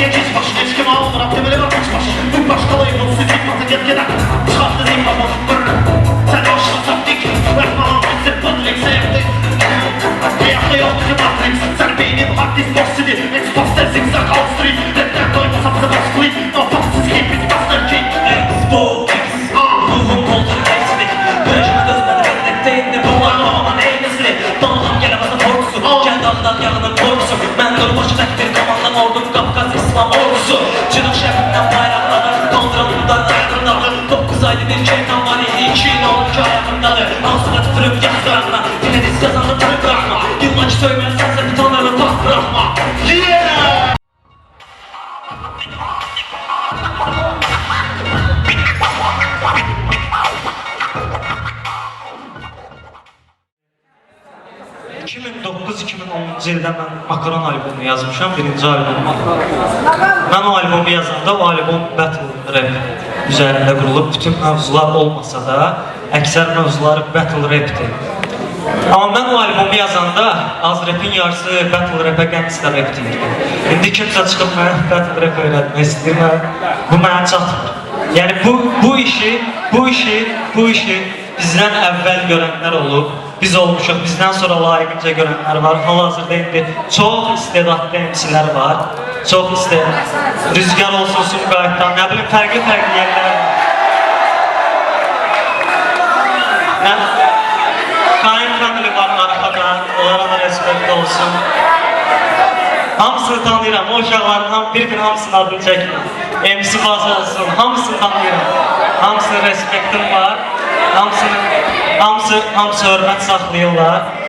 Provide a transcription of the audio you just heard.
diye geç başı geç kim almıram temeli var geç başı bu başkalayım o su çıkmasa gel gel çıkarttı değil baba sen hoşuna saptık bakmam bizim bunlik sevdik hayatta yoktu ki matrix sen beynin hard disk boss city exposter zigzag out street redden doymasa bize boss fleet no patsız hep bizi master king Xbox ruhum koltuğu geçti görüşme gözleri bendekteydi bu anlamamın eğnesini donanım gelemezse korkusu kendi alından yanının korkusu ben dur başındaki bir komandan ordum Kafkas İslam ordusu Çınık şefinden bayrakları kondurumdan aydınları 9 ayda bir şeytan var idi 2 yıl oldu ki ayakındadır Ağzına tüpürüp yastıranla yine diz kazandı tabi bırakma Yılmacı söyleyen sense bir tonlarını bak bırakma Yeah! ...2009-2010 ildə mən Makaron albomu yazmışam, birinci albomum. Mən o albomu yazanda, o albom battle rap üzərində qurulub, bütün mövzular olmasa da, əksər mövzuları battle rapdir. Amma mən o albomu yazanda, az rapin yarısı battle rapə gangsta rap deyirdi. İndi kimsə çıxıb mənə battle rap öyrətmək istəyir, bu mənə çatmır. Yəni bu işi bizdən əvvəl görənlər olub, biz olmuşuq, bizdən sonra layiqincə görənlər var. Hal-hazırda indi çox istedadlı emsilər var. Çox istedadlı. Rüzgar olsun, Sumqayıtdan, nə bilim, fərqli yerlər var. Kain Family var arxada, onlara da respekt olsun. Hamısını tanıyıram, o uşaqların bir gün hamısının adını çəkməm. MC bazı olsun, hamısını tanıyıram. Hamısının respektim var. Hamısı hörmət saxlayırlar.